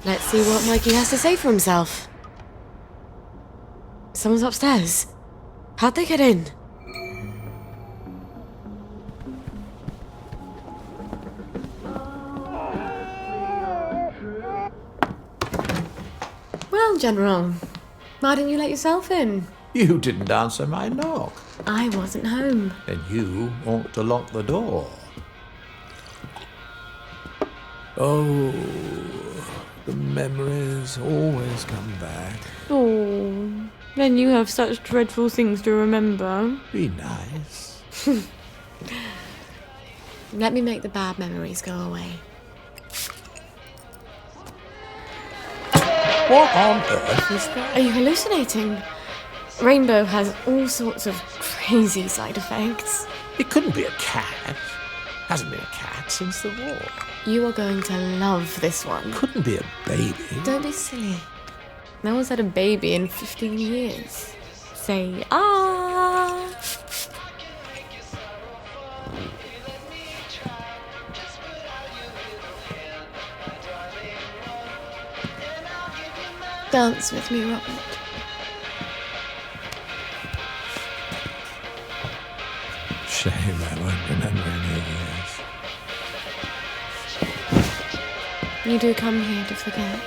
Let's see what Mikey has to say for himself. Someone's upstairs. How'd they get in? Well, General, why didn't you let yourself in? You didn't answer my knock. I wasn't home. Then you ought to lock the door. Oh, the memories always come back. Oh, then you have such dreadful things to remember. Be nice. Let me make the bad memories go away. What on earth is that? Are you hallucinating? Rainbow has all sorts of crazy side effects. It couldn't be a cat. Hasn't been a cat since the war. You are going to love this one. Couldn't be a baby. Don't be silly. No one's had a baby in 15 years. Say, ah! Dance with me, Robert. Shame I won't remember any of this. You do come here to forget.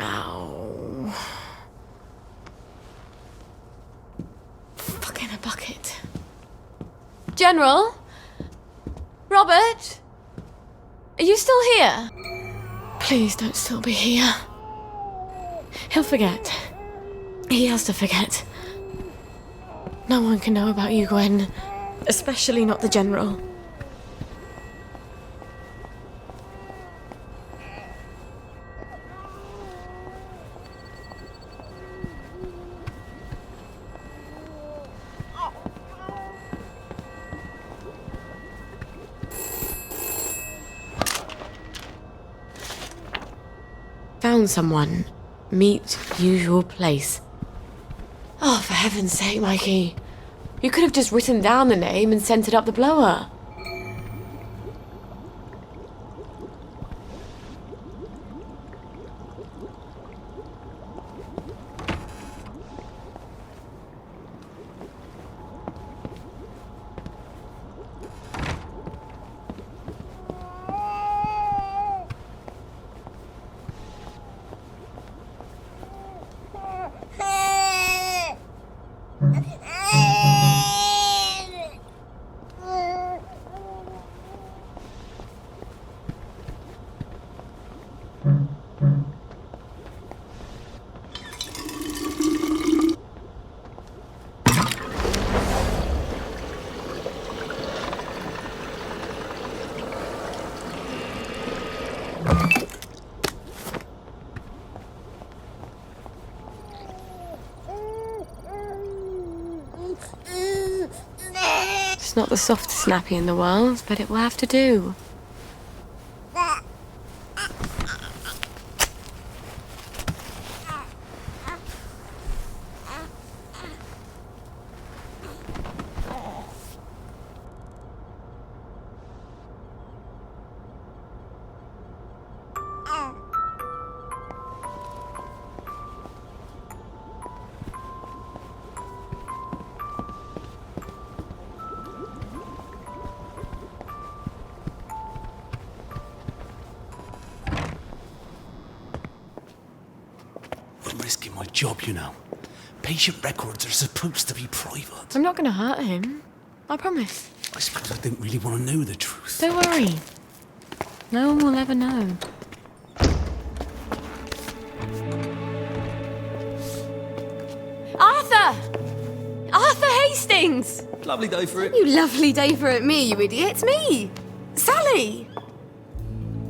Ow. Fuck in a bucket. General? Robert? Are you still here? Please don't still be here. He'll forget. He has to forget. No one can know about you, Gwen. Especially not the General. Found someone. Meet usual place. Oh, for heaven's sake, Mikey. You could have just written down the name and sent it up the blower. It's not the softest nappy in the world, but it will have to do. Risking my job, you know. Patient records are supposed to be private. I'm not going to hurt him. I promise. I suppose I didn't really want to know the truth. Don't worry. No one will ever know. Arthur! Arthur Hastings! Lovely day for it. You lovely day for it, me, you idiot. It's me! Sally!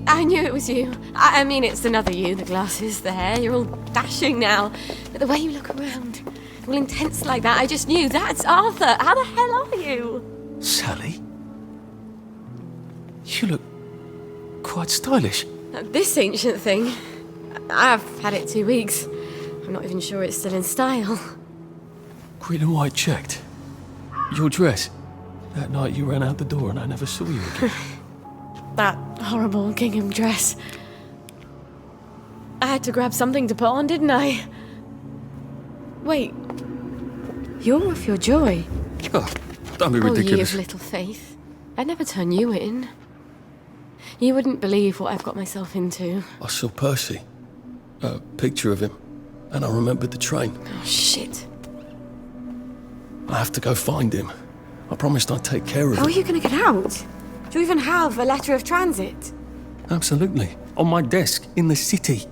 I knew it was you. I mean, it's another you, the glasses, the hair. You're all dashing now. But the way you look around, all intense like that, I just knew that's Arthur. How the hell are you? Sally? You look quite stylish. This ancient thing. I've had it 2 weeks. I'm not even sure it's still in style. Green and white checked. Your dress. That night you ran out the door and I never saw you again. That horrible gingham dress. I had to grab something to put on, didn't I? Wait. You're off your joy. Oh, don't be Oh, ye ridiculous. of little faith. I'd never turn you in. You wouldn't believe what I've got myself into. I saw Percy. A picture of him. And I remembered the train. Oh, shit. I have to go find him. I promised I'd take care of How are him. you going to get out? Do you even have a letter of transit? Absolutely. On my desk, in the city.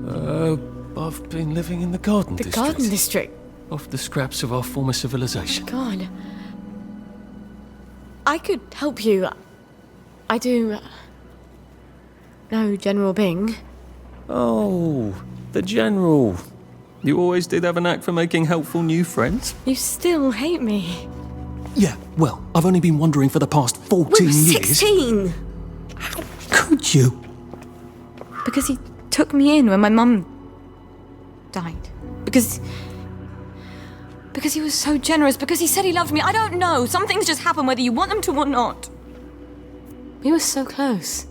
I've been living in the Garden The District. Garden District? Off the scraps of our former civilization. God. I could help you. I do... know General Bing. Oh, the General. You always did have a knack for making helpful new friends. You still hate me. Yeah, well, I've only been wondering for the past 14 We were years. 16! Could you? Because he took me in when my mum died. Because he was so generous. Because he said he loved me. I don't know. Some things just happen whether you want them to or not. We were so close.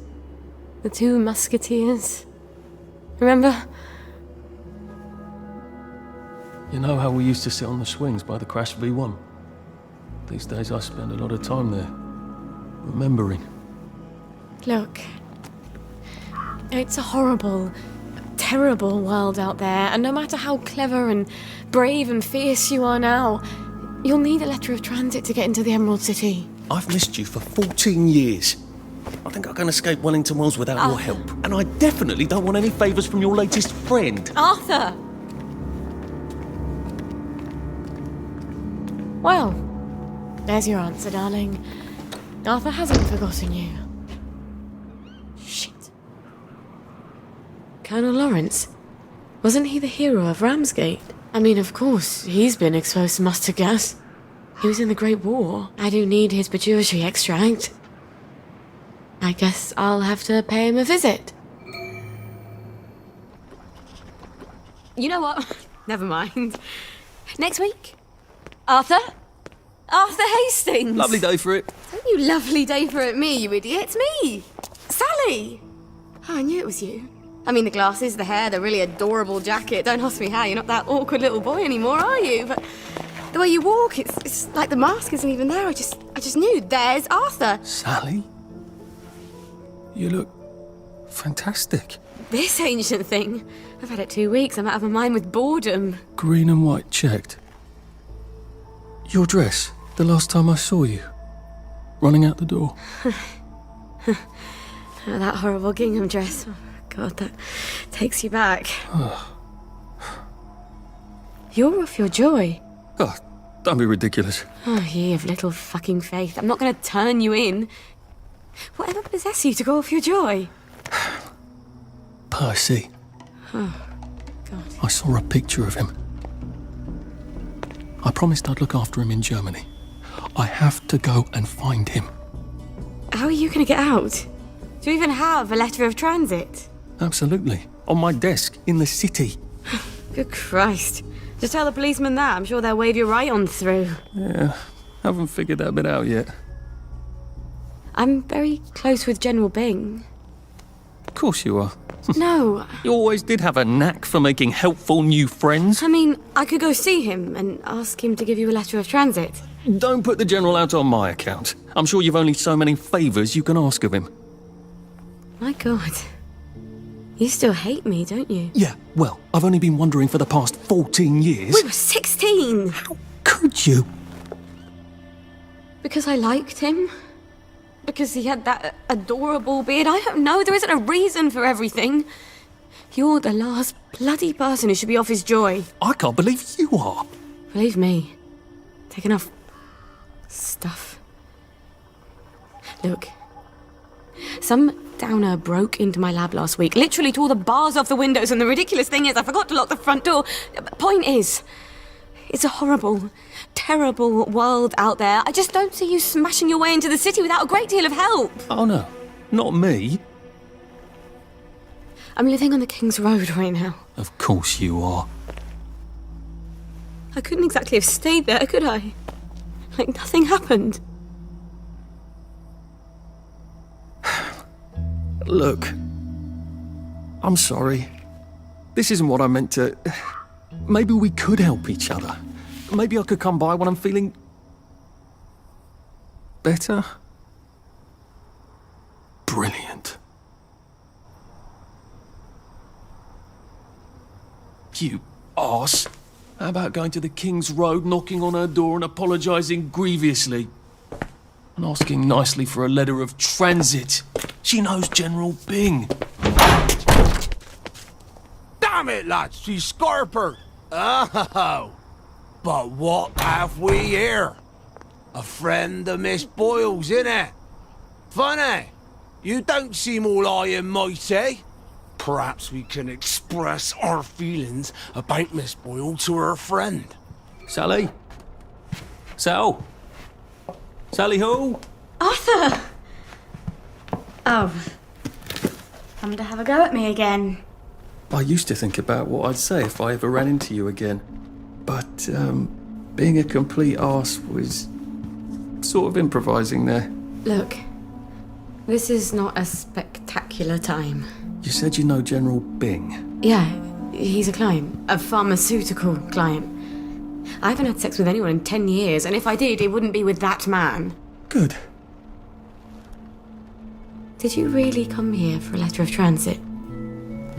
The two musketeers. Remember? You know how we used to sit on the swings by the Crash V1? These days I spend a lot of time there, remembering. Look. It's a horrible, terrible world out there, and no matter how clever and brave and fierce you are now, you'll need a letter of transit to get into the Emerald City. I've missed you for 14 years. I think I can escape Wellington Wells without your Arthur. help. And I definitely don't want any favours from your latest friend. Arthur! Well, there's your answer, darling. Arthur hasn't forgotten you. Shit. Colonel Lawrence? Wasn't he the hero of Ramsgate? I mean, of course, he's been exposed to mustard gas. He was in the Great War. I do need his pituitary extract. I guess I'll have to pay him a visit. You know what? Never mind. Next week? Arthur? Arthur Hastings! Lovely day for it. Don't you lovely day for it, me, you idiot. It's me! Sally! Oh, I knew it was you. I mean, the glasses, the hair, the really adorable jacket. Don't ask me how, you're not that awkward little boy anymore, are you? But the way you walk, it's like the mask isn't even there. I just knew. There's Arthur. Sally? You look fantastic. This ancient thing. I've had it 2 weeks. I'm out of my mind with boredom. Green and white checked. Your dress, the last time I saw you. Running out the door. Oh, that horrible gingham dress. Oh, God, that takes you back. You're off your joy. Oh, don't be ridiculous. Oh, ye of little fucking faith. I'm not going to turn you in. Whatever possessed you to go off your joy? Percy. God. I saw a picture of him. I promised I'd look after him in Germany. I have to go and find him. How are you going to get out? Do you even have a letter of transit? Absolutely. On my desk, in the city. Good Christ. Just tell the policeman that. I'm sure they'll wave you right on through. Yeah, haven't figured that bit out yet. I'm very close with General Bing. Of course you are. No, You always did have a knack for making helpful new friends. I mean, I could go see him and ask him to give you a letter of transit. Don't put the General out on my account. I'm sure you've only so many favours you can ask of him. My God. You still hate me, don't you? Yeah, well, I've only been wondering for the past 14 years. We were 16! How could you? Because I liked him? Because he had that adorable beard? I don't know. There isn't a reason for everything. You're the last bloody person who should be off his joy. I can't believe you are. Believe me. Take enough stuff. Look. Some downer broke into my lab last week, literally tore the bars off the windows, and the ridiculous thing is I forgot to lock the front door. Point is, it's a horrible, terrible world out there. I just don't see you smashing your way into the city without a great deal of help. Oh no, not me. I'm living on the King's Road right now. Of course you are. I couldn't exactly have stayed there, could I? Like nothing happened. Look, I'm sorry. This isn't what I meant to... Maybe we could help each other. Maybe I could come by when I'm feeling... better? Brilliant. You arse. How about going to the King's Road, knocking on her door and apologising grievously? And asking nicely for a letter of transit. She knows General Bing. Damn it, lads, she's scarpered. Oh, but what have we here? A friend of Miss Boyle's, innit? Funny, you don't seem all high and mighty. Perhaps we can express our feelings about Miss Boyle to her friend. Sally? Sal? Sally who? Arthur! Oh. Come to have a go at me again. I used to think about what I'd say if I ever ran into you again. But, being a complete arse was sort of improvising there. Look, this is not a spectacular time. You said you know General Bing. Yeah, he's a client. A pharmaceutical client. I haven't had sex with anyone in 10 years, and if I did, it wouldn't be with that man. Good. Did you really come here for a letter of transit?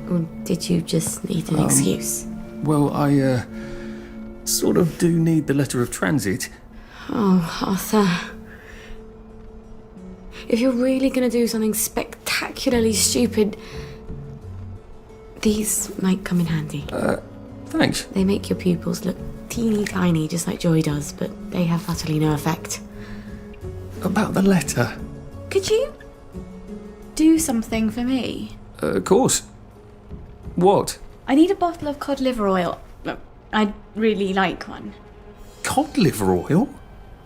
Or did you just need an excuse? Well, I, sort of do need the letter of transit. Oh, Arthur. If you're really gonna do something spectacularly stupid, these might come in handy. Thanks. They make your pupils look teeny tiny, just like Joy does, but they have utterly no effect. About the letter. Could you do something for me? Of course. What? I need a bottle of cod liver oil. I'd really like one. Cod liver oil?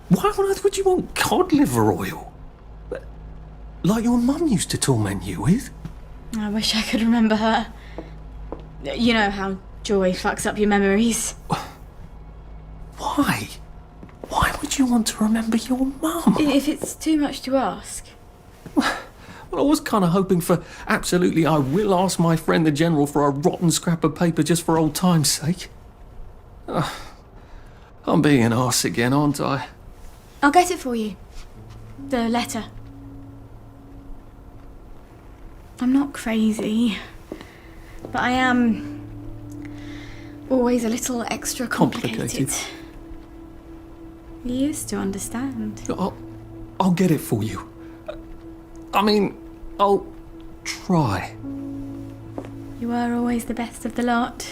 Why on earth would you want cod liver oil? Like your mum used to torment you with? I wish I could remember her. You know how Joy fucks up your memories. Why? Why would you want to remember your mum? If it's too much to ask. Well, I was kind of hoping for absolutely I will ask my friend the General for a rotten scrap of paper just for old time's sake. I'm being an arse again, aren't I? I'll get it for you. The letter. I'm not crazy, but I am always a little extra complicated. You used to understand. I'll get it for you. I mean, I'll try. You were always the best of the lot.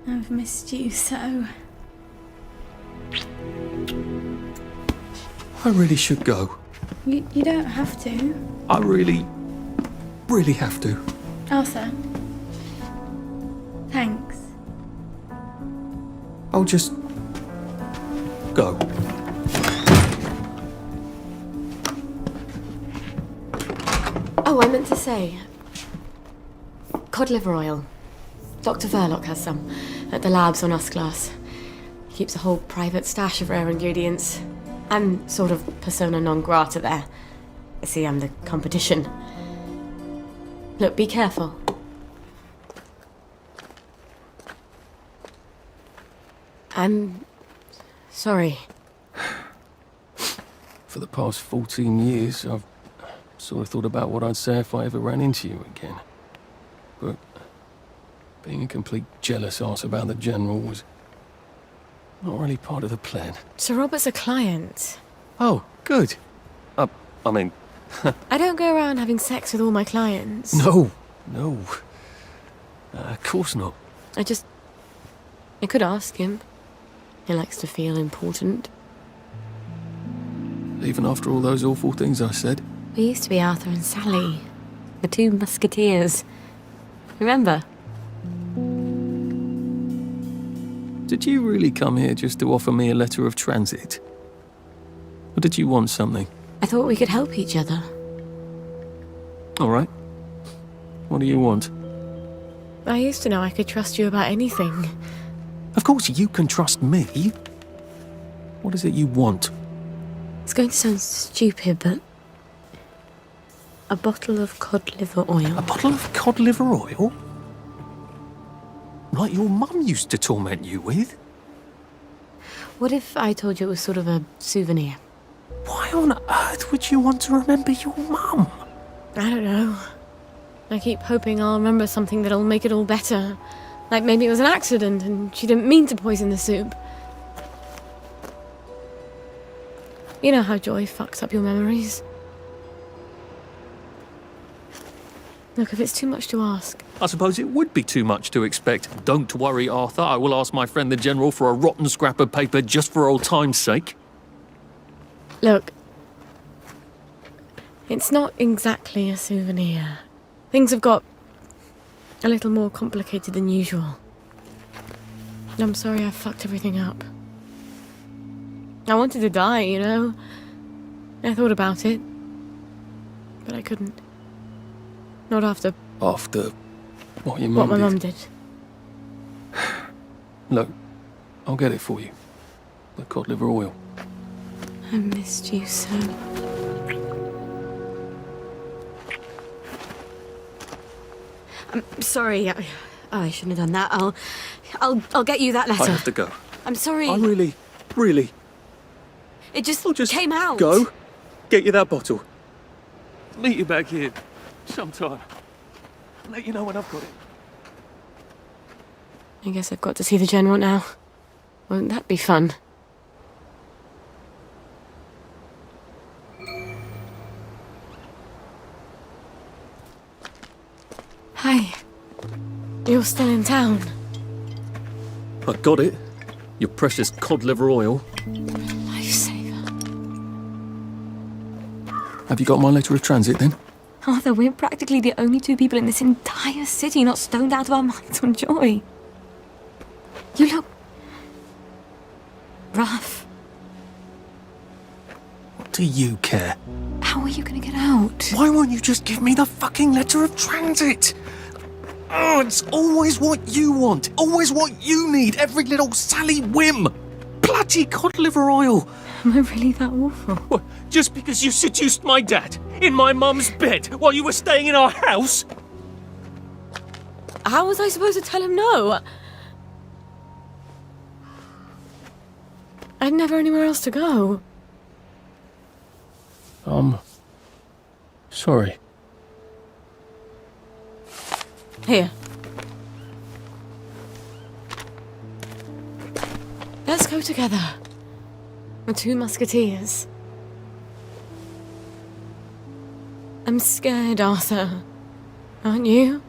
I've missed you so. I really should go. You don't have to. I really have to. Arthur. Thanks. I'll just go. Oh, I meant to say, cod liver oil. Dr. Verloc has some at the labs on Us-Glass. He keeps a whole private stash of rare ingredients. I'm sort of persona non grata there. See, I'm the competition. Look, be careful. I'm sorry. For the past 14 years, I've sort of thought about what I'd say if I ever ran into you again. But being a complete jealous arse about the General was not really part of the plan. Sir Robert's a client. Oh, good. I mean... I don't go around having sex with all my clients. No. Of course not. I could ask him. He likes to feel important. Even after all those awful things I said. We used to be Arthur and Sally, the two musketeers. Remember? Did you really come here just to offer me a letter of transit? Or did you want something? I thought we could help each other. All right. What do you want? I used to know I could trust you about anything. Of course you can trust me. What is it you want? It's going to sound stupid, but... a bottle of cod liver oil. A bottle of cod liver oil? Like your mum used to torment you with? What if I told you it was sort of a souvenir? Why on earth would you want to remember your mum? I don't know. I keep hoping I'll remember something that'll make it all better. Like maybe it was an accident and she didn't mean to poison the soup. You know how joy fucks up your memories. Look, if it's too much to ask... I suppose it would be too much to expect. Don't worry, Arthur. I will ask my friend the General for a rotten scrap of paper just for old time's sake. Look, it's not exactly a souvenir. Things have got a little more complicated than usual. I'm sorry I fucked everything up. I wanted to die, you know. I thought about it, but I couldn't. Not after... After what your what mum my did? mum did. Look, I'll get it for you. The cod liver oil. I missed you so. I'm sorry. I shouldn't have done that. I'll get you that letter. I have to go. I'm sorry. I really... It just I'll just came out. go, get you that bottle. Meet you back here sometime. Let you know when I've got it. I guess I've got to see the General now. Won't that be fun? Hi. You're still in town. I got it. Your precious cod liver oil. Lifesaver. Have you got my letter of transit then? Arthur, we're practically the only two people in this entire city not stoned out of our minds on joy. You look... rough. What do you care? How are you gonna get out? Why won't you just give me the fucking letter of transit? Oh, it's always what you want. Always what you need. Every little Sally whim. Bloody cod liver oil. Am I really that awful? What, just because you seduced my dad in my mum's bed while you were staying in our house? How was I supposed to tell him no? I'd never anywhere else to go. Sorry. Here. Let's go together. The two musketeers. I'm scared, Arthur. Aren't you?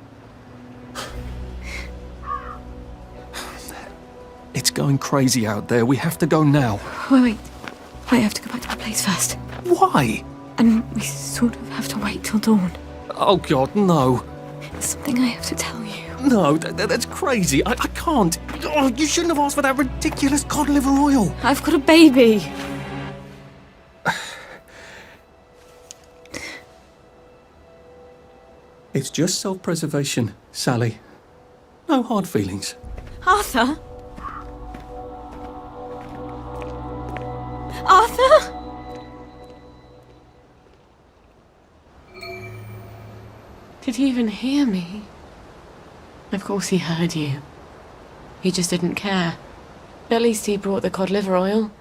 It's going crazy out there. We have to go now. Wait. I have to go back to my place first. Why? And we sort of have to wait till dawn. Oh, God, no. It's something I have to tell you. No, that's crazy. I can't. Oh, you shouldn't have asked for that ridiculous cod liver oil. I've got a baby. It's just self-preservation, Sally. No hard feelings. Arthur? Arthur? Did he even hear me? Of course he heard you. He just didn't care. At least he brought the cod liver oil.